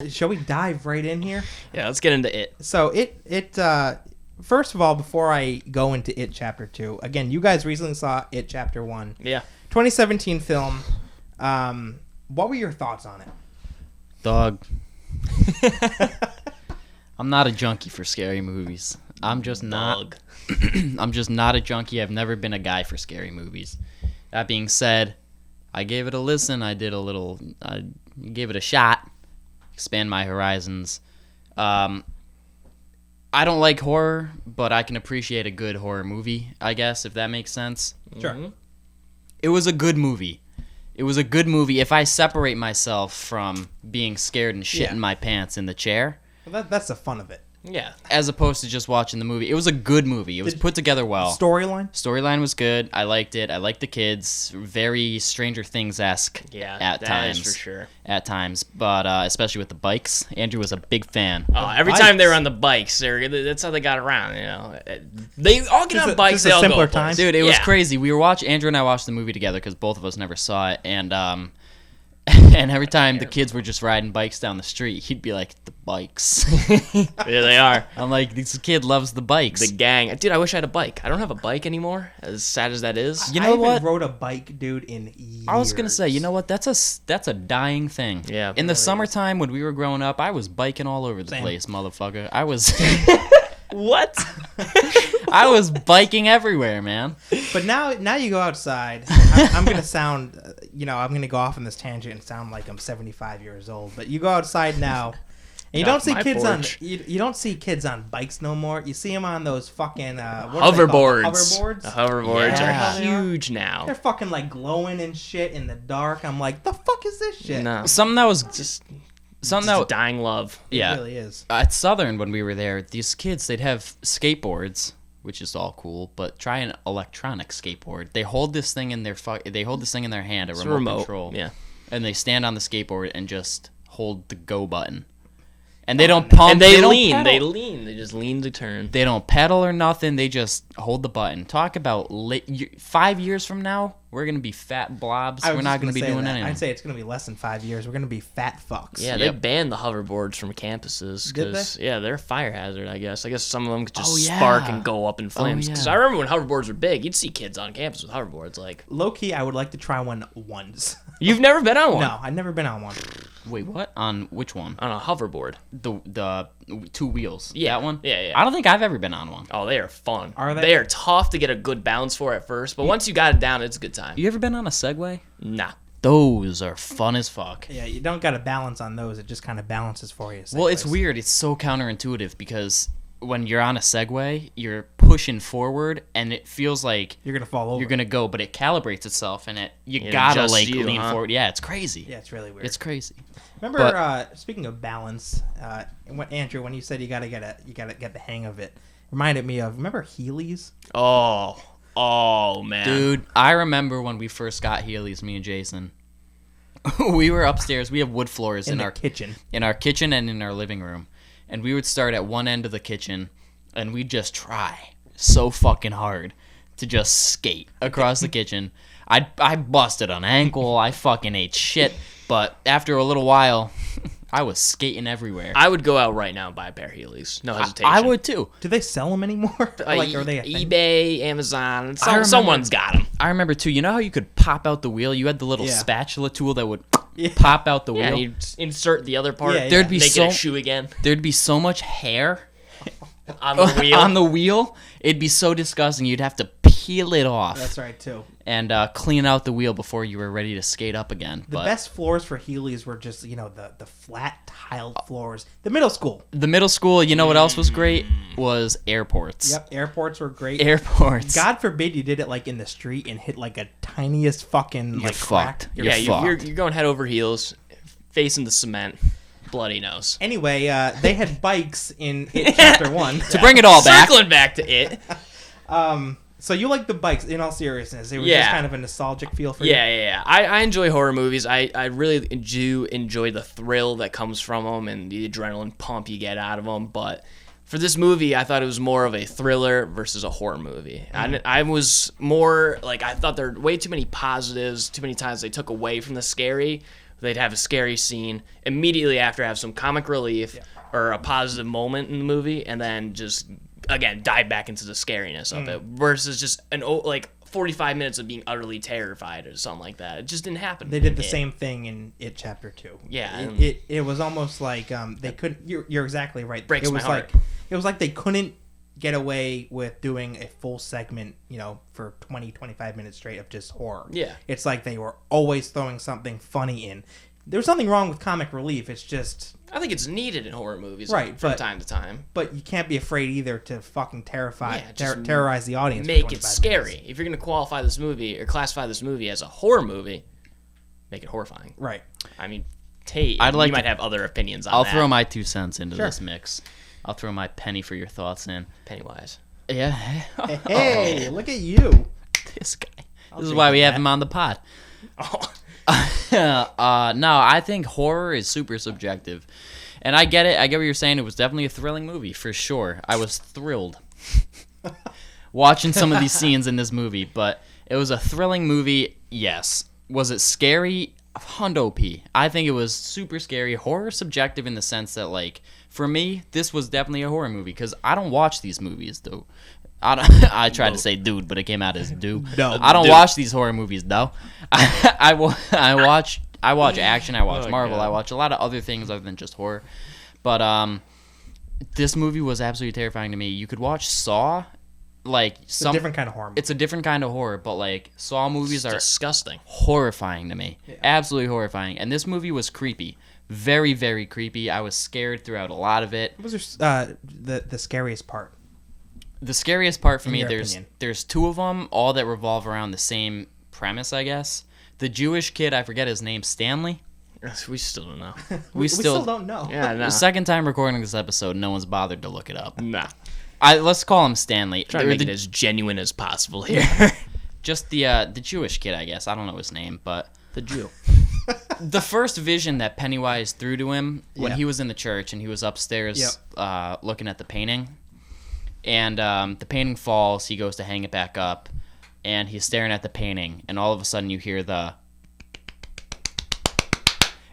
Shall we dive right in here? Yeah, let's get into it. So first of all, before I go into It Chapter 2, again, you guys recently saw It Chapter 1. Yeah. 2017 film. What were your thoughts on it? Dog. I'm not a junkie for scary movies. I'm just not. I'm just not a junkie. I've never been a guy for scary movies. That being said, I gave it a listen. I gave it a shot. Expand my horizons. I don't like horror, but I can appreciate a good horror movie, I guess, if that makes sense. Sure. Mm-hmm. It was a good movie. It was a good movie. If I separate myself from being scared and shitting my pants in the chair, Well, that's the fun of it. Yeah. as opposed to just watching the movie, it was a good movie. It was put together well. Storyline? Storyline was good. I liked it. I liked the kids. Very Stranger Things-esque at times. Is for sure. At times, but especially with the bikes. Andrew was a big fan. Oh, every time they were on the bikes, that's how they got around. You know, they all get on bikes. They all simpler go time. Dude, it was crazy. We were watching. Andrew and I watched the movie together because both of us never saw it, and every time the kids were just riding bikes down the street, he'd be like, "The bikes." There they are. I'm like, this kid loves the bikes. The gang. Dude, I wish I had a bike. I don't have a bike anymore. As sad as that is. You know I what? haven't rode a bike, dude, in years. I was gonna say, you know what? That's a dying thing. Yeah, In the it really summertime when we were growing up, I was biking all over the Same. place, motherfucker. I was, What? I was biking everywhere, man. But now you go outside. I'm gonna sound, I'm gonna go off on this tangent and sound like I'm 75 years old. But you go outside now, and you don't see my kids porch. you don't see kids on bikes no more. You see them on those fucking what are they called? Hoverboards. Hoverboards. The hoverboards Yeah. are huge now. They're fucking like glowing and shit in the dark. I'm like, the fuck is this shit? No. Something that was Just something that dying love. It yeah. really is. At Southern, when we were there, these kids, they'd have skateboards, which is all cool, but try an electronic skateboard. They hold this thing in their hand, a It's remote control. Yeah. And they stand on the skateboard and just hold the go button. And they don't pump. And they don't lean. pedal. They lean. They just lean to turn. They don't pedal or nothing. They just hold the button. Talk about 5 years from now, we're gonna be fat blobs. I was We're just not gonna be say doing that. anything. I'd say it's gonna be less than 5 years. We're gonna be fat fucks. Yeah, they banned the hoverboards from campuses Did because they're a fire hazard. I guess some of them could just Oh, yeah. spark and go up in flames. Because yeah. I remember when hoverboards were big, you'd see kids on campus with hoverboards. Like, Low key, I would like to try one once. you've never been on one? No, I've never been on one. Wait, what? On which one? On a hoverboard. The two wheels. Yeah. That one? Yeah. I don't think I've ever been on one. Oh, they are fun. Are they? They are tough to get a good bounce for at first, but once you got it down, it's a good time. You ever been on a Segway? Nah. Those are fun as fuck. Yeah, you don't got to balance on those. It just kind of balances for you. Well, it's Segways. weird. It's so counterintuitive because when you're on a Segway, you're pushing forward and it feels like You're gonna fall over. you're gonna go, but it calibrates itself and It gotta adjusts like you, lean huh? forward. Yeah, it's crazy. Yeah, it's really weird. It's crazy. Remember, speaking of balance, Andrew, when you said you gotta get the hang of it, reminded me of remember Heelys? Oh, man. Dude, I remember when we first got Heelys, me and Jason. We were upstairs. We have wood floors In in the kitchen. in our kitchen and in our living room. And we would start at one end of the kitchen and we'd just try so fucking hard to just skate across the kitchen. I busted an ankle. I fucking ate shit. But after a little while, I was skating everywhere. I would go out right now and buy a pair of Heelys. No hesitation. I would too. Do they sell them anymore? Like, are they a thing? eBay, Amazon? remember- Someone's got them. I remember too, you know how you could pop out the wheel? You had the little Yeah. spatula tool that would Yeah. pop out the Yeah, wheel. you insert the other part. Yeah, yeah. There'd be make so it a shoe again there'd be so much hair on the wheel. on the wheel. It'd be so disgusting. You'd have to peel it off That's right too. and clean out the wheel before you were ready to skate up again. The But best floors for Heelys were just the flat tiled floors. The middle school. the middle school, you know what else was great? Was airports. Yep, airports were great. Airports. God forbid you did it like in the street and hit like a tiniest fucking You're like crack. fucked. You're You're yeah, fucked. you're going head over heels, facing the cement. Bloody nose. Anyway, they had bikes in It Chapter 1. To bring it all back. Circling back to it. So you like the bikes, in all seriousness. It was just Yeah. kind of a nostalgic feel for you. Yeah. I enjoy horror movies. I really do enjoy the thrill that comes from them and the adrenaline pump you get out of them. But for this movie, I thought it was more of a thriller versus a horror movie. I was more like, I thought there were way too many positives, too many times they took away from the scary they'd have a scary scene immediately after, have some comic relief or a positive moment in the movie, and then just again dive back into the scariness of it. Versus just 45 minutes of being utterly terrified or something like that. It just didn't happen. They did the same thing in It Chapter 2. Yeah. It was almost like they couldn't... You're exactly right. Breaks it was my heart. It was like they couldn't get away with doing a full segment, for 20, 25 minutes straight of just horror. Yeah. It's like they were always throwing something funny in. There's nothing wrong with comic relief. It's just... I think it's needed in horror movies from time to time. But you can't be afraid either to fucking just terrorize the audience. Make it scary. Minutes. If you're going to qualify this movie or classify this movie as a horror movie, make it horrifying. Right. I mean, Tate, you might have other opinions on that. I'll throw my 2 cents into this mix. I'll throw my penny for your thoughts in. Pennywise. Yeah. Hey, look at you. This guy. This is why we have him on the pod. Oh. No, I think horror is super subjective. And I get it. I get what you're saying. It was definitely a thrilling movie, for sure. I was thrilled watching some of these scenes in this movie. But it was a thrilling movie, yes. Was it scary? Hundo P. I think it was super scary. Horror subjective in the sense that, for me, this was definitely a horror movie. Because I don't watch these movies, though. I tried to say dude, but it came out as do. No, I don't watch these horror movies, though. I watch action, I watch Marvel, God. I watch a lot of other things other than just horror. But this movie was absolutely terrifying to me. You could watch Saw, it's a different kind of horror movie. It's a different kind of horror, but Saw movies are disgusting, horrifying to me. Yeah. Absolutely horrifying. And this movie was creepy. Very, very creepy. I was scared throughout a lot of it. What was the scariest part? The scariest part for me, there's 2 of them, all that revolve around the same premise, I guess. The Jewish kid, I forget his name, Stanley? We still don't know. we still don't know. Yeah, no. The second time recording this episode, no one's bothered to look it up. Nah. Let's call him Stanley. Trying to make it as genuine as possible here. Just the Jewish kid, I guess. I don't know his name, but... The Jew. The first vision that Pennywise threw to him when he was in the church and he was upstairs looking at the painting... And the painting falls, he goes to hang it back up, and he's staring at the painting, and all of a sudden you hear the...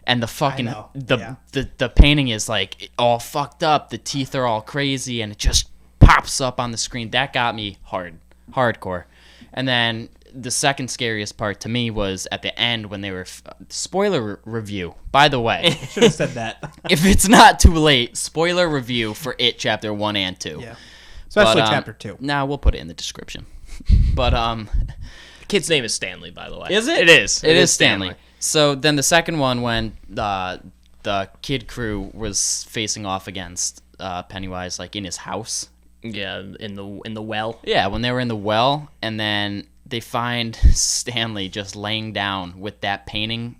And the fucking... The painting is, all fucked up, the teeth are all crazy, and it just pops up on the screen. That got me hardcore. And then the second scariest part to me was at the end when they were... spoiler review, by the way. Should have said that. If it's not too late, spoiler review for It Chapter 1 and 2. Yeah. Especially Chapter 2. Nah, we'll put it in the description. But, the kid's name is Stanley, by the way. Is it? It is. It is Stanley. So then the second one, when the kid crew was facing off against Pennywise, in his house. Yeah, in the well. Yeah, when they were in the well, and then they find Stanley just laying down with that painting,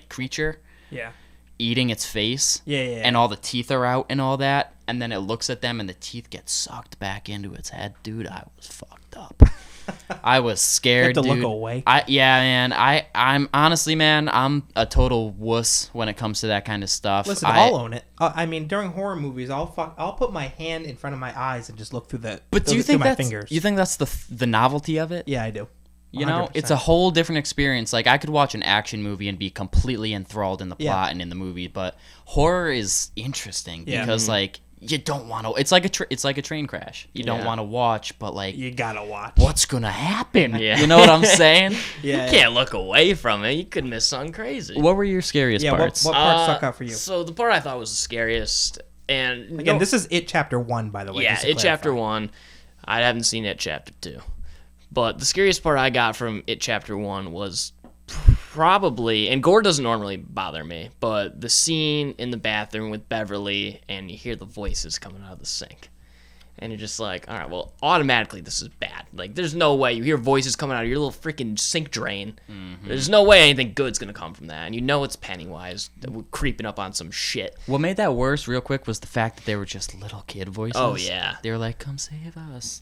creature. Yeah. Eating its face. Yeah. And all the teeth are out and all that. And then it looks at them and the teeth get sucked back into its head. Dude, I was fucked up. I was scared, you have to dude. Look away. Man. I'm honestly, man, I'm a total wuss when it comes to that kind of stuff. Listen, I'll own it. During horror movies, I'll put my hand in front of my eyes and just look through the. But do you think my fingers? You think that's the novelty of it? Yeah, I do. 100%. You know, it's a whole different experience. I could watch an action movie and be completely enthralled in the plot and in the movie, but horror is interesting because you don't want to. It's like a train crash. You don't want to watch, but you gotta watch. What's gonna happen? Yeah. You know what I'm saying? You can't look away from it. You could miss something crazy. What were your scariest parts? What part stuck out for you? So the part I thought was the scariest, and again, this is It Chapter 1, by the way. Yeah, It Chapter 1. I haven't seen It Chapter 2. But the scariest part I got from It Chapter 1 was probably, and gore doesn't normally bother me, but the scene in the bathroom with Beverly and you hear the voices coming out of the sink. And you're just like, all right, well, automatically this is bad. There's no way. You hear voices coming out of your little freaking sink drain. Mm-hmm. There's no way anything good's going to come from that. And you know it's Pennywise creeping up on some shit. What made that worse, real quick, was the fact that they were just little kid voices. Oh, yeah. They were like, come save us.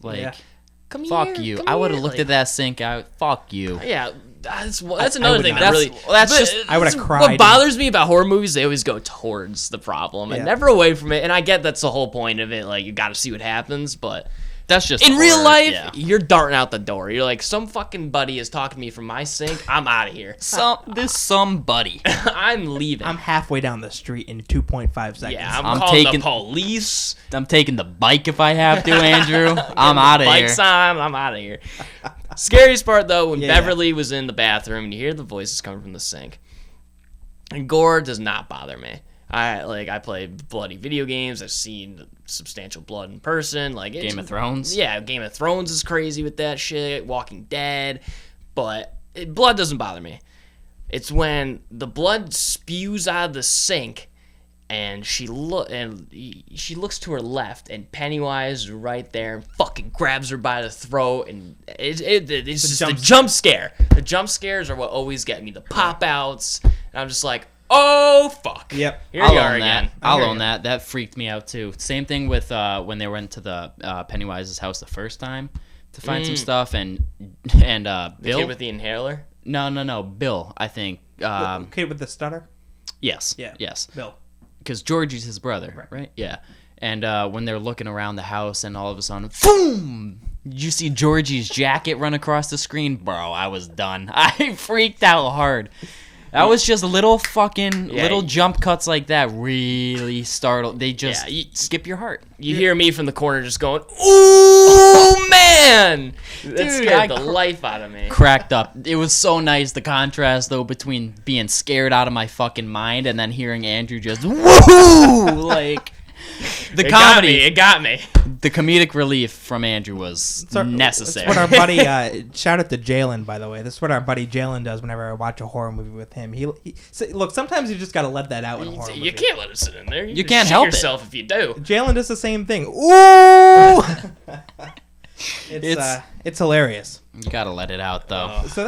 Come fuck here, you. I would have looked at that sink out. Fuck you. Yeah, that's another thing. I would have cried. What bothers me about horror movies, they always go towards the problem and never away from it. And I get that's the whole point of it. You got to see what happens. But That's just in horror, real life, yeah. you're darting out the door. You're like, some fucking buddy is talking to me from my sink. I'm out of here. Somebody. I'm leaving. I'm halfway down the street in 2.5 seconds. Yeah, I'm I'm calling taking- the police. I'm taking the bike if I have to, Andrew. I'm out of here. Bike's on. I'm out of here. Scariest part, though, when Yeah. Beverly was in the bathroom and you hear the voices coming from the sink. And gore does not bother me. I play bloody video games. I've seen substantial blood in person. Like Game of Thrones. Yeah, Game of Thrones is crazy with that shit. Walking Dead, but blood doesn't bother me. It's when the blood spews out of the sink, and she looks to her left, and Pennywise is right there and fucking grabs her by the throat, and it's just the jump scare. The jump scares are what always get me. The pop outs, and I'm just like, oh fuck. Yep. Here you are again. I'll own that. That freaked me out too. Same thing with when they went to the Pennywise's house the first time to find some stuff, and The Bill. kid with the inhaler. No, Bill. I think. Okay, with the stutter? Yes. Yeah. Yes. Bill. Because Georgie's his brother, right? Yeah. And when they're looking around the house, and all of a sudden, boom! Did you see Georgie's jacket run across the screen? Bro, I was done. I freaked out hard. That was just little jump cuts like that really startled. They just skip your heart. You hear me from the corner just going, ooh, man! That Dude, scared the life out of me. Cracked up. It was so nice, the contrast, though, between being scared out of my fucking mind and then hearing Andrew just, woohoo! Like, the comedy. It got me. The comedic relief from Andrew was necessary. That's what our buddy, shout out to Jalen, by the way. This is what our buddy Jalen does whenever I watch a horror movie with him. Look, sometimes you just got to let that out in a horror movie. You can't let it sit in there. You just can't shit help yourself if you do. Jalen does the same thing. Ooh! It's hilarious. You gotta let it out, though. So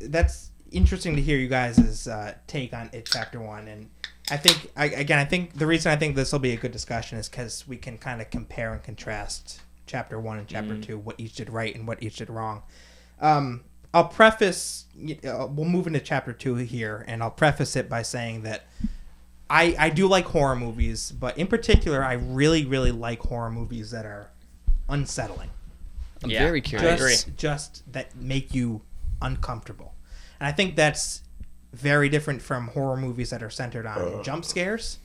that's interesting to hear you guys' take on It Chapter 1. And I think the reason I think this will be a good discussion is because we can kind of compare and contrast Chapter 1 and Chapter 2, what each did right and what each did wrong. I'll preface, we'll move into Chapter 2 here, and I'll preface it by saying that I do like horror movies, but in particular, I really, really like horror movies that are unsettling. I'm very curious. Just that make you uncomfortable. And I think that's very different from horror movies that are centered on jump scares,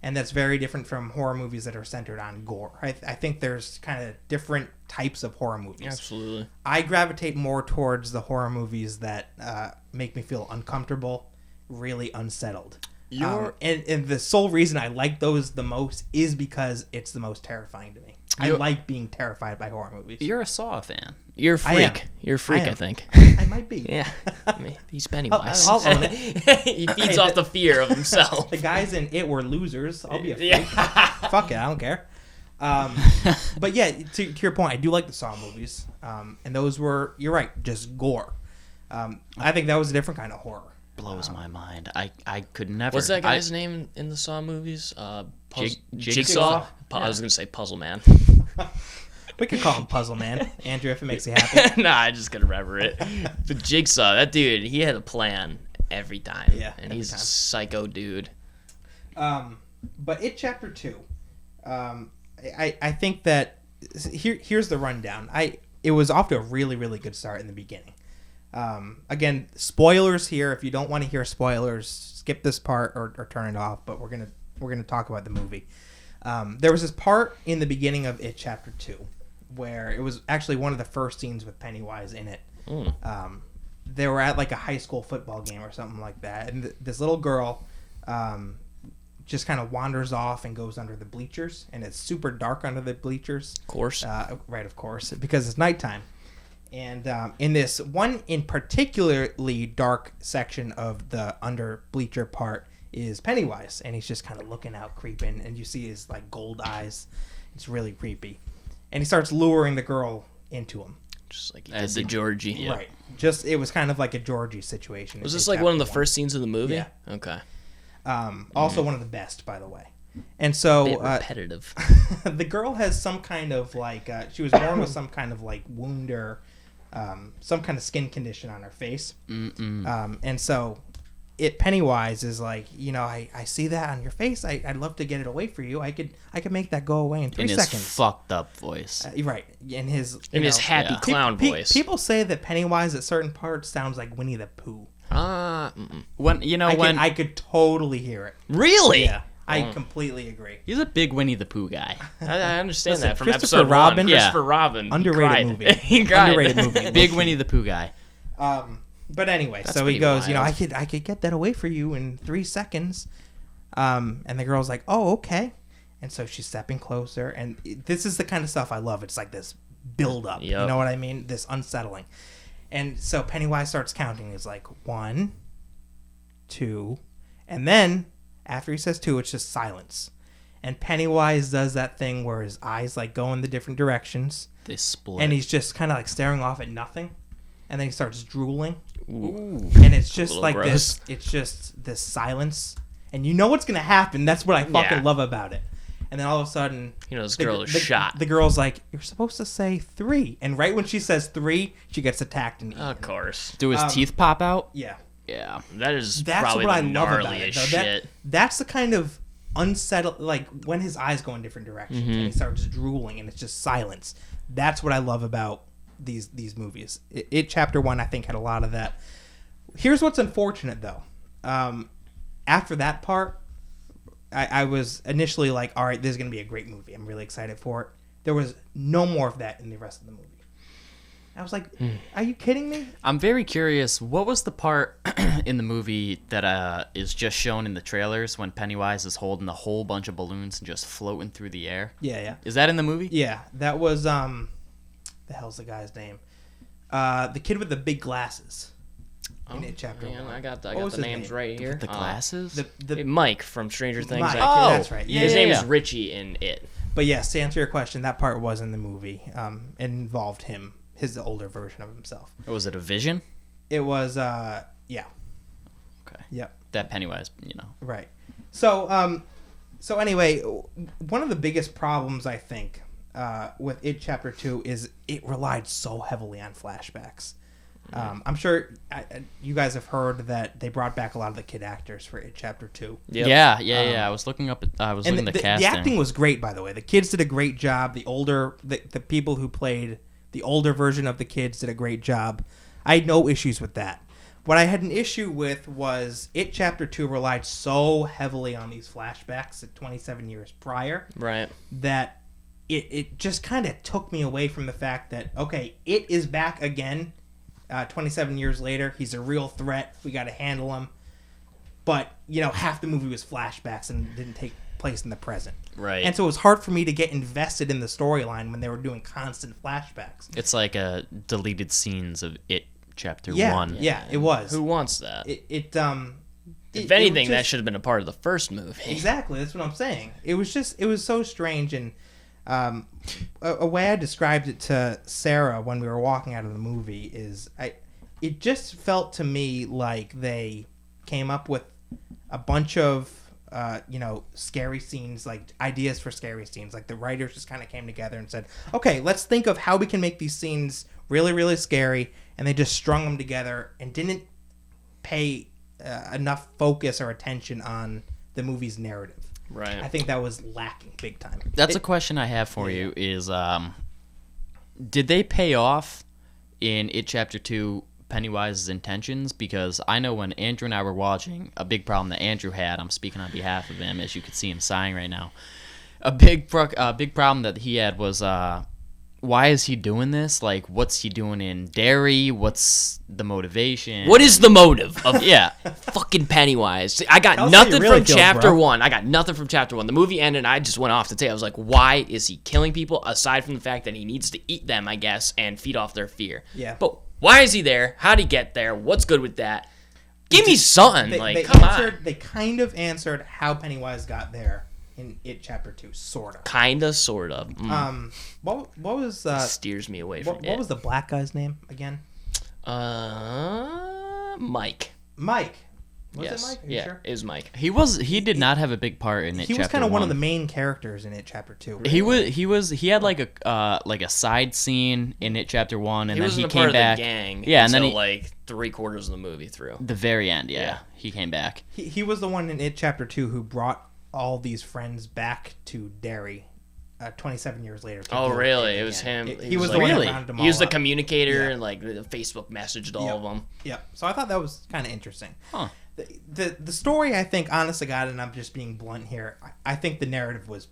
and that's very different from horror movies that are centered on gore. I think there's kind of different types of horror movies. Absolutely. I gravitate more towards the horror movies that make me feel uncomfortable, really unsettled. And the sole reason I like those the most is because it's the most terrifying to me. I like being terrified by horror movies. You're a Saw fan. You're a freak. I am. You're a freak, I think. I might be. Yeah. I mean, he's Pennywise. I'll own it. He feeds off the fear of himself. The guys in It were losers. I'll be a freak. Yeah. Fuck it, I don't care. But yeah, to your point, I do like the Saw movies. And those were, you're right, just gore. I think that was a different kind of horror. Blows my mind. I could never. What's that guy's name in the Saw movies? Jigsaw? Jigsaw? I was going to say Puzzle Man. We could call him Puzzle Man, Andrew, if it makes you happy. Nah, I just gotta remember it. But Jigsaw, that dude, he had a plan every time. Yeah, and he's a psycho dude. But It Chapter 2, I think that here's the rundown. It was off to a really, really good start in the beginning. Again, spoilers here. If you don't want to hear spoilers, skip this part or turn it off. But we're gonna talk about the movie. There was this part in the beginning of It Chapter 2 where it was actually one of the first scenes with Pennywise in it. They were at like a high school football game or something like that, and this little girl just kind of wanders off and goes under the bleachers, and it's super dark under the bleachers. Of course. Right, of course, because it's nighttime. And in this one in particularly dark section of the under bleacher part is Pennywise, and he's just kind of looking out, creeping, and you see his like gold eyes. It's really creepy. And he starts luring the girl into him. Just like he did the Georgie. Yeah. Right. It was kind of like a Georgie situation. Was this like one of the first scenes of the movie? Yeah. Okay. Also one of the best, by the way. And so Bit repetitive. the girl has some kind of like she was born with some kind of like wound or some kind of skin condition on her face. And so Pennywise is like, I see that on your face. I'd love to get it away for you. I could make that go away in 3 seconds. In his fucked up voice. Right. In his happy clown voice. People say that Pennywise at certain parts sounds like Winnie the Pooh. When I could totally hear it. Really? Yeah. I completely agree. He's a big Winnie the Pooh guy. I understand that from Christopher episode Robin. 1. Yeah. Christopher Robin. Underrated movie. He cried. Underrated movie. Big Winnie the Pooh guy. But anyway, That's so he pretty goes, wild. I could get that away for you in 3 seconds. And the girl's like, oh, okay. And so she's stepping closer. And this is the kind of stuff I love. It's like this build up. Yep. You know what I mean? This unsettling. And so Pennywise starts counting. He's like, 1, 2. And then after he says 2, it's just silence. And Pennywise does that thing where his eyes like go in the different directions. They split. And he's just kind of like staring off at nothing. And then he starts drooling. Ooh. And it's just like gross. this. It's just this silence, and you know what's gonna happen. That's what I fucking love about it. And then all of a sudden, This girl is shot. The girl's like, "You're supposed to say 3," and right when she says 3, she gets attacked and eaten. Of course. Do his teeth pop out? Yeah, Yeah. That's what probably the I love about it. gnarliest Though. shit. That's the kind of unsettled, like when his eyes go in different directions and he starts drooling, and it's just silence. That's what I love about these movies. It Chapter 1, I think, had a lot of that. Here's what's unfortunate though. After that part, I was initially like, all right, this is gonna be a great movie. I'm really excited for it. There was no more of that in the rest of the movie. I was like, are you kidding me? I'm very curious. What was the part in the movie that is just shown in the trailers when Pennywise is holding a whole bunch of balloons and just floating through the air? Yeah. Is that in the movie? Yeah, that was the hell's the guy's name? The kid with the big glasses. In it, Chapter 1. I got the What was names his name? right here. With the glasses? The Mike from Stranger Things. Mike, Oh, that's right. yeah, His yeah, name yeah. is Richie in it. But yes, to answer your question, that part was in the movie. It involved him, his older version of himself. Or was it a vision? It was, yeah. Okay. Yep. That Pennywise, Right. So, so anyway, one of the biggest problems I think with It Chapter 2 is it relied so heavily on flashbacks. I'm sure you guys have heard that they brought back a lot of the kid actors for It Chapter 2. Yep. Yeah. I was looking up. I was looking at the casting. The acting was great, by the way. The kids did a great job. The people who played the older version of the kids did a great job. I had no issues with that. What I had an issue with was It Chapter 2 relied so heavily on these flashbacks at 27 years prior. Right. That it just kind of took me away from the fact that, okay, It is back again 27 years later. He's a real threat. We got to handle him. But, half the movie was flashbacks and didn't take place in the present. Right. And so it was hard for me to get invested in the storyline when they were doing constant flashbacks. It's like deleted scenes of It Chapter 1. Yeah, it was. Who wants that? If anything, that should have been a part of the first movie. Exactly, that's what I'm saying. It was so strange, and a way I described it to Sarah when we were walking out of the movie is it just felt to me like they came up with a bunch of scary scenes, like ideas for scary scenes. Like the writers just kind of came together and said, okay, let's think of how we can make these scenes really, really scary. And they just strung them together and didn't pay enough focus or attention on the movie's narrative. Right. I think that was lacking big time. That's a question I have for you is, did they pay off in It Chapter 2 Pennywise's intentions? Because I know when Andrew and I were watching, a big problem that Andrew had, I'm speaking on behalf of him, as you can see him sighing right now, a big problem that he had was, why is he doing this? Like, what's he doing in Derry? What's the motivation? What is the motive of Yeah. fucking Pennywise? I got Tell us nothing how you really from feel, Chapter bro. 1. I got nothing from Chapter 1. The movie ended, and I just went off to say, I was like, why is he killing people? Aside from the fact that he needs to eat them, I guess, and feed off their fear. Yeah. But why is he there? How'd he get there? What's good with that? Give me something. They Come answered, on. They kind of answered how Pennywise got there in It Chapter 2, sort of. Kinda, sort of. What was Steers me away from what was the black guy's name again? Mike. Mike. Was yes. it Mike? Are you Yeah, sure? it was Mike. He did not have a big part in it. He was kind of one of the main characters in it, Chapter 2. He had like a side scene in it, Chapter 1, and He then wasn't he a came part back. of the gang. Yeah, and then until he, like 3/4 of the movie through. the very end. Yeah, Yeah. he came back. He was the one in it, Chapter 2, who brought all these friends back to Derry 27 years later. to Oh, deal with really? it It was again. him. He was the like- one that Really? rounded them He was all the up. communicator Yeah. and like the Facebook messaged all Yep. of them. Yeah, so I thought that was kind of interesting. Huh. The story, I think, honest to God, and I'm just being blunt here, I think the narrative was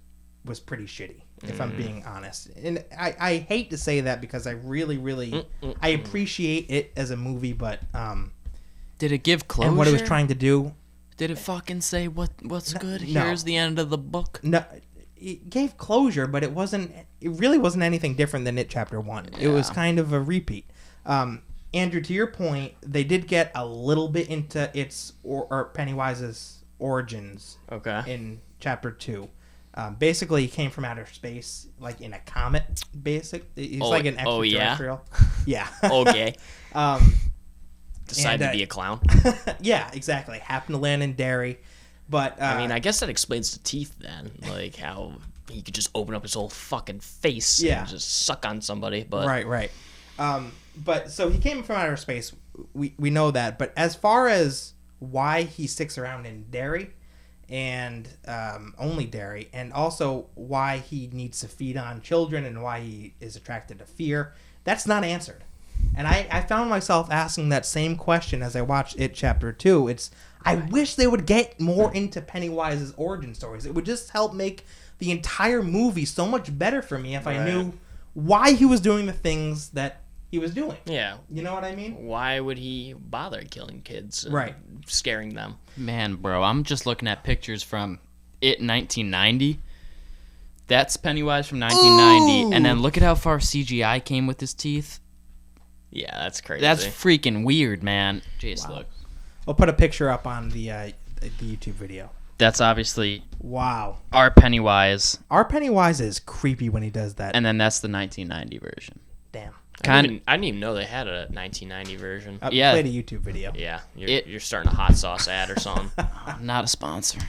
pretty shitty, if I'm being honest. And I hate to say that because I really, I appreciate it as a movie, but Did it give closure? and what it was trying to do, Did it fucking say what's good? no. Here's the end of the book. no, it gave closure, but it really wasn't anything different than it Chapter 1. It was Yeah. kind of a repeat. Andrew, to your point, they did get a little bit into or Pennywise's origins Okay. in Chapter 2. Basically, he came from outer space, like in a comet. He's like an oh, yeah? extraterrestrial. Yeah. Okay. Decided and, to be a clown. Yeah, exactly. Happened to land in Derry, but I mean, I guess that explains the teeth then, like how he could just open up his whole fucking face and just suck on somebody. But right. But so he came from outer space. We know that. But as far as why he sticks around in Derry, and only Derry, and also why he needs to feed on children and why he is attracted to fear, that's not answered. And I found myself asking that same question as I watched it Chapter 2. I wish they would get more into Pennywise's origin stories. It would just help make the entire movie so much better for me if I knew why he was doing the things that he was doing. yeah, You know what I mean? why would he bother killing kids? And Right. Scaring them. Man, bro, I'm just looking at pictures from it 1990. That's Pennywise from 1990. Ooh. And then look at how far CGI came with his teeth. Yeah, that's crazy. That's freaking weird, man. Jeez, look. We'll put a picture up on the YouTube video. That's obviously Wow. our Pennywise. Our Pennywise is creepy when he does that. And then that's the 1990 version. Damn. I didn't even know they had a 1990 version. Yeah. Played a YouTube video. Yeah, you're starting a hot sauce ad or something. Not a sponsor.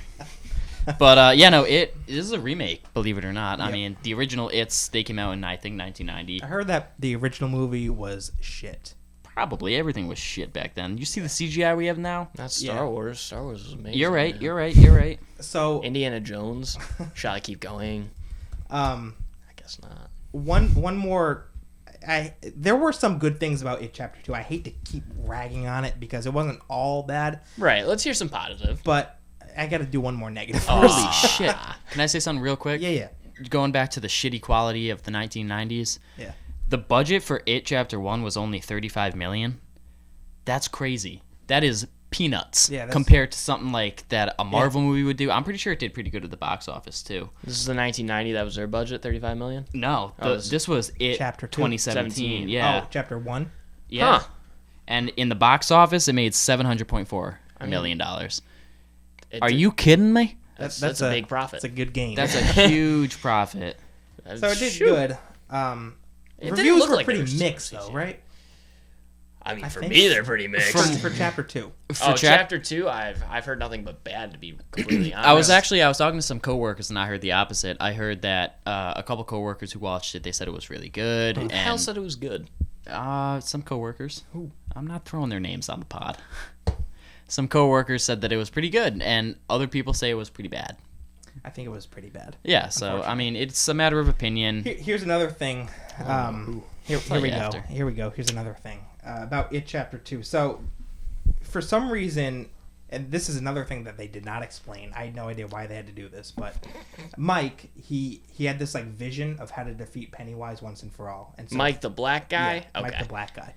But yeah, no, it is a remake, believe it or not. I Yep. mean, the original they came out in I think 1990. I heard that the original movie was shit. Probably everything was shit back then. You see the CGI we have now? That's Yeah. Star Wars. Star Wars is amazing. You're right. man. You're right. So Indiana Jones. Shall I keep going? I guess not. one more. There were some good things about it Chapter 2. I hate to keep ragging on it because it wasn't all bad, Right. Let's hear some positive. but I got to do one more negative. Holy first. shit. Can I say something real quick? Yeah. Going back to the shitty quality of the 1990s. Yeah. The budget for It Chapter 1 was only $35 million. That's crazy. That is peanuts compared to something like that a Marvel movie would do. I'm pretty sure it did pretty good at the box office too. This is the 1990. That was their budget, $35 million. No, this was It Chapter 2. 2017. Yeah. Oh, Chapter 1. Yeah. Huh. And in the box office, it made $700.4 million. It Are did- you kidding me? That's a big profit. It's a good game. That's a huge profit. so it did Shoot. good. It didn't Reviews look were like they pretty were mixed super though, CGI. right? I mean, I for think- me, they're pretty mixed. For Chapter 2. Chapter 2, I've heard nothing but bad, to be completely honest. I was talking to some coworkers and I heard the opposite. I heard that a couple coworkers who watched it, they said it was really good. Who the hell said it was good? Some coworkers. Who? I'm not throwing their names on the pod. Some coworkers said that it was pretty good, and other people say it was pretty bad. I think it was pretty bad. Yeah, so I mean, it's a matter of opinion. Here's another thing. Here we go. after. Here we go. Here's another thing about It Chapter 2. So, for some reason, and this is another thing that they did not explain. I had no idea why they had to do this, but Mike, he had this like vision of how to defeat Pennywise once and for all. And so, Mike the black guy? yeah, Okay. Mike the black guy.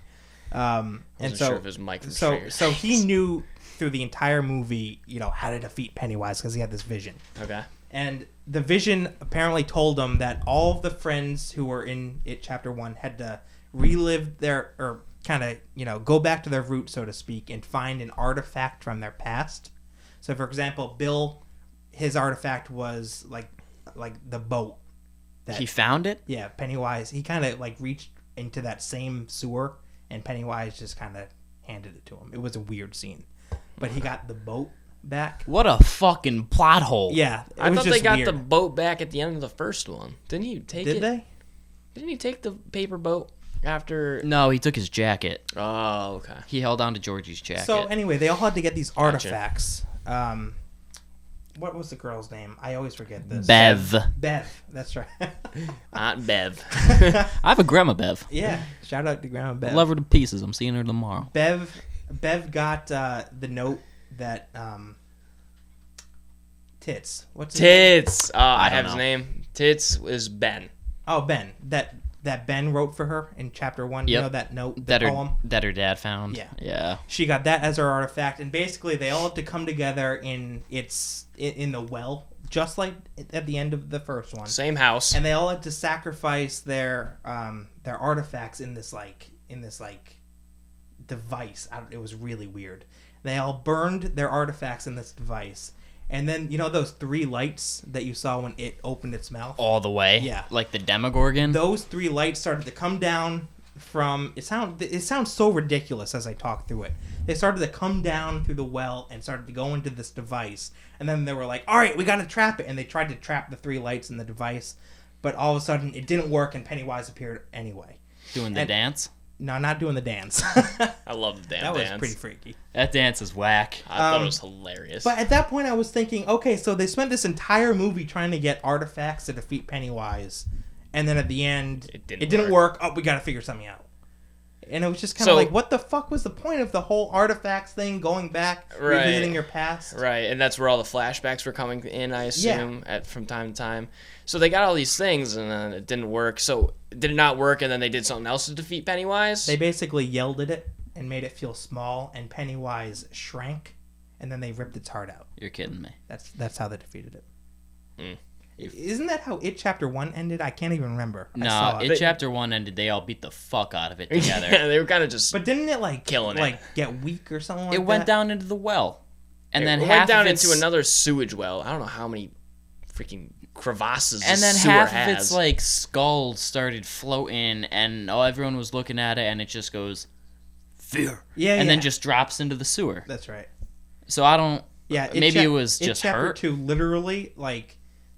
I And wasn't so, sure if it was Mike from so Stranger so he Things. knew through the entire movie, how to defeat Pennywise because he had this vision. Okay. And the vision apparently told him that all of the friends who were in It Chapter 1 had to relive their, or kind of, go back to their roots, so to speak, and find an artifact from their past. So, for example, Bill, his artifact was like the boat. He found it? Yeah, Pennywise, he kind of reached into that same sewer, and Pennywise just kind of handed it to him. It was a weird scene. but he got the boat back. What a fucking plot hole. Yeah, I thought they got weird. the boat back at the end of the first one. Didn't he take it? Did they? Didn't he take the paper boat after? No, he took his jacket. Oh, okay. He held on to Georgie's jacket. So anyway, they all had to get these artifacts. What was the girl's name? I always forget this. Bev. Bev. That's right. Aunt Bev. I have a grandma Bev. Yeah. Shout out to Grandma Bev. Love her to pieces. I'm seeing her tomorrow. Bev got the note that Tits. What's his name? Tits. I don't have his know. name. Tits is Ben. Oh, Ben. That Ben wrote for her in chapter 1. You Yep. know that note, the That poem? her dad found. Yeah. Yeah. She got that as her artifact, and basically they all have to come together in the well, just like at the end of the first one. Same house. And they all had to sacrifice their artifacts in this device. It was really weird. They all burned their artifacts in this device, and then you know those 3 lights that you saw when it opened its mouth. All the way. Yeah. Like the Demogorgon. Those 3 lights started to come down from. It sounds so ridiculous as I talk through it. They started to come down through the well and started to go into this device, and then they were like, "All right, we got to trap it," and they tried to trap the 3 lights in the device, but all of a sudden it didn't work, and Pennywise appeared anyway. Doing the dance. No, not doing the dance. I love the damn That was dance. pretty freaky. That dance is whack. I thought it was hilarious. But at that point, I was thinking, okay, so they spent this entire movie trying to get artifacts to defeat Pennywise, and then at the end, It it didn't didn't work. Oh, we got to figure something out. And it was just kind of like, what the fuck was the point of the whole artifacts thing, going back, Right. revisiting your past? Right, and that's where all the flashbacks were coming in, I assume, from time to time. So they got all these things, and then it didn't work. So did it not work, and then they did something else to defeat Pennywise? They basically yelled at it and made it feel small, and Pennywise shrank, and then they ripped its heart out. You're kidding me. That's how they defeated it. Mm. Isn't that how It Chapter 1 ended? I can't even remember. I No, saw it chapter 1 ended. They all beat the fuck out of it together. Yeah, they were kind of just... But didn't it Killing it. get weak or something like It that? went down into the well, and then it half went down of its, into another sewage well. I don't know how many freaking crevasses and this then sewer half has. of its like skull started floating, and everyone was looking at it, and it just goes fear, and then just drops into the sewer. That's right. So I don't. Yeah, maybe it was just Chapter hurt. 2 literally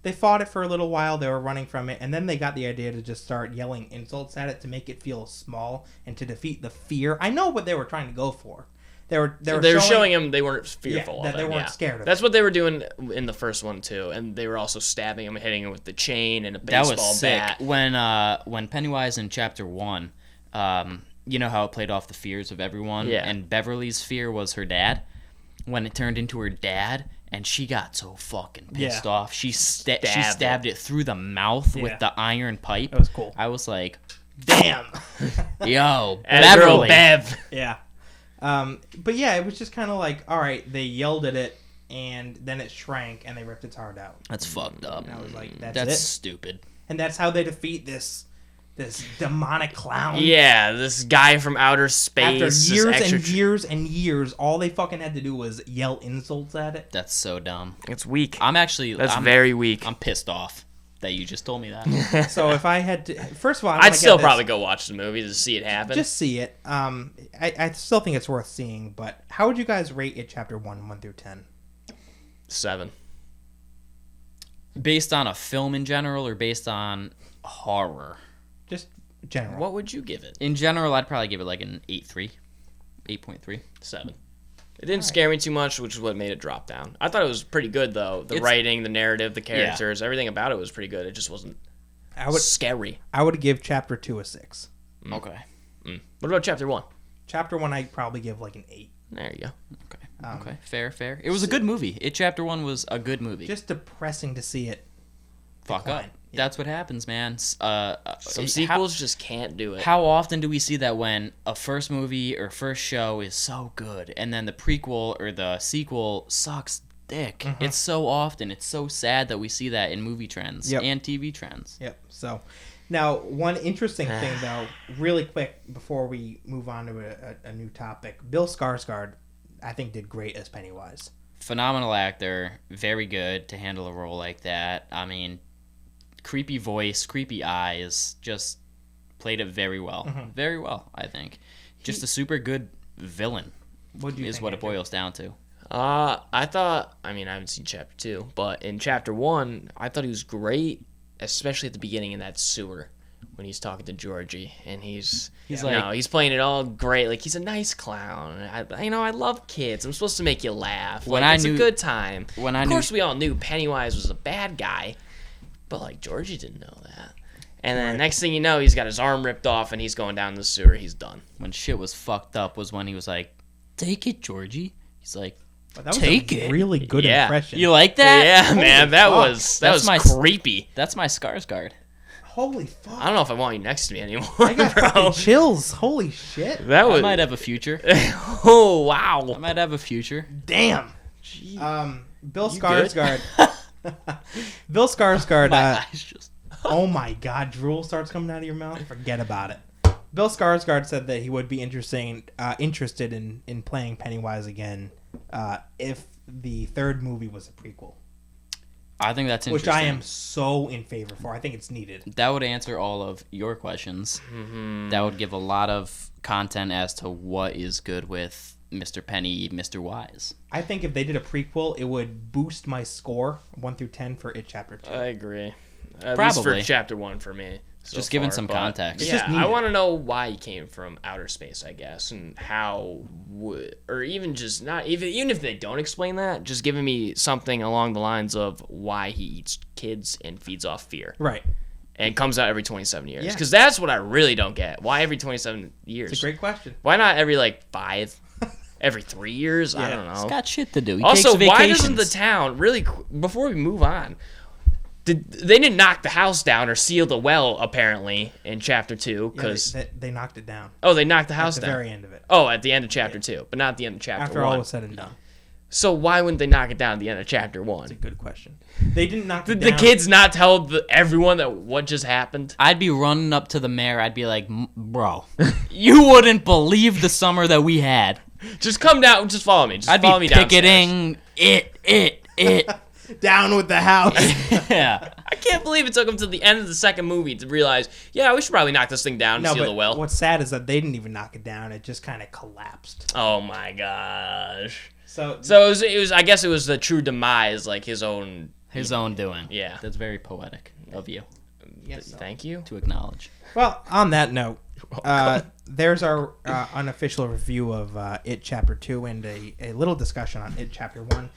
they fought it for a little while. They were running from it, and then they got the idea to just start yelling insults at it to make it feel small and to defeat the fear. I know what they were trying to go for. They were showing him they weren't fearful that of they him. weren't scared of That's it. what they were doing in the first one too, and they were also stabbing him, hitting him with the chain and a That baseball was sick. bat. When Pennywise in chapter 1, you know how it played off the fears of everyone, Yeah. and Beverly's fear was her dad. When it turned into her dad, and she got so fucking pissed off, she stabbed it through the mouth Yeah. with the iron pipe. That was cool. I was like, Damn. yo, And a girl, Beverly. Bev. Yeah. But yeah, it was just kind of like, all right, they yelled at it, and then it shrank, and they ripped its heart out. That's fucked up. And I was like, that's That's it. stupid. And that's how they defeat this demonic clown. Yeah, this guy from outer space. After this years extra and years and years, all they fucking had to do was yell insults at it. That's so dumb. It's weak. That's very weak. I'm pissed off that you just told me that. So if I had to, first of all, I'd still probably go watch the movie to see it happen. just see it. I still think it's worth seeing. But how would you guys rate it? Chapter 1 through 10. 7. Based on a film in general, or based on horror? Just general. What would you give it? In general, I'd probably give it like an 8.3. 8.3. 7. It didn't scare me too much, which is what made it drop down. I thought it was pretty good, though. The writing, the narrative, the characters, everything about it was pretty good. It just wasn't scary. I would give Chapter 2 a 6. Okay. What about Chapter 1? Chapter 1, I'd probably give like an 8. There you go. Okay. Fair. It was a good movie. Chapter 1 was a good movie. Just depressing to see it. Fuck decline. up. That's what happens, man. Some sequels just can't do it. How often do we see that when a first movie or first show is so good, and then the prequel or the sequel sucks dick? Mm-hmm. It's so often. It's so sad that we see that in movie trends Yep. and TV trends. Yep. So, now one interesting thing though, really quick before we move on to a new topic, Bill Skarsgård, I think did great as Pennywise. Phenomenal actor, very good to handle a role like that. I mean, creepy voice, creepy eyes, just played it very well. Very well, I think. Just a super good villain What do you is think, what it Andrew? boils down to. I thought, I haven't seen chapter 2, but in chapter 1, I thought he was great, especially at the beginning in that sewer when he's talking to Georgie, and he's like, he's playing it all great, like he's a nice clown. I love kids. I'm supposed to make you laugh. It's a good time. Of course, we all knew Pennywise was a bad guy, but like Georgie didn't know that. And then next thing you know, he's got his arm ripped off, and he's going down the sewer. He's done. When shit was fucked up was when he was like, "Take it, Georgie." He's like, that was a really good impression. You like that? Yeah, Holy man, that fuck. was creepy. That's my Skarsgård. Holy fuck! I don't know if I want you next to me anymore. I got fucking chills. Holy shit! I might have a future. Oh wow! I might have a future. Damn. Bill Skarsgård. Bill Skarsgård. My eyes just. Oh my god, drool starts coming out of your mouth? Forget about it. Bill Skarsgård said that he would be interested in playing Pennywise again if the third movie was a prequel. I think that's interesting. Which I am so in favor for. I think it's needed. That would answer all of your questions. Mm-hmm. That would give a lot of content as to what is good with Mr. Penny, Mr. Wise. I think if they did a prequel, it would boost my score 1 through 10 for It Chapter 2. I agree. At least for chapter 1 for me. Just giving some context. Yeah, I want to know why he came from outer space, I guess, and how or even just not even if they don't explain that, just giving me something along the lines of why he eats kids and feeds off fear. Right. And comes out every 27 years. Because that's what I really don't get. Why every 27 years? It's a great question. Why not every 5? Every 3 years? Yeah. I don't know. He's got shit to do. He also, takes why vacations. doesn't the town really? Before we move on. They didn't knock the house down or seal the well, apparently, in Chapter 2. Because they knocked it down. Oh, they knocked the house down? At the very end of it. Oh, at the end of Chapter 2, but not at the end of Chapter 1. After all was said and done. So why wouldn't they knock it down at the end of Chapter 1? That's a good question. They didn't knock it down. Did the kids not tell everyone that what just happened? I'd be running up to the mayor. I'd be like, bro, you wouldn't believe the summer that we had. Just come down. Just follow me. Just follow me downstairs. I'd be picketing it. Down with the house. Yeah. I can't believe it took them to the end of the second movie to realize, yeah, we should probably knock this thing down and seal the well. What's sad is that they didn't even knock it down. It just kind of collapsed. Oh, my gosh. So it was. I guess it was the true demise, like his own doing. Yeah. That's very poetic of you. Yes. Thank you. To acknowledge. Well, on that note, there's our unofficial review of It Chapter 2 and a little discussion on It Chapter 1.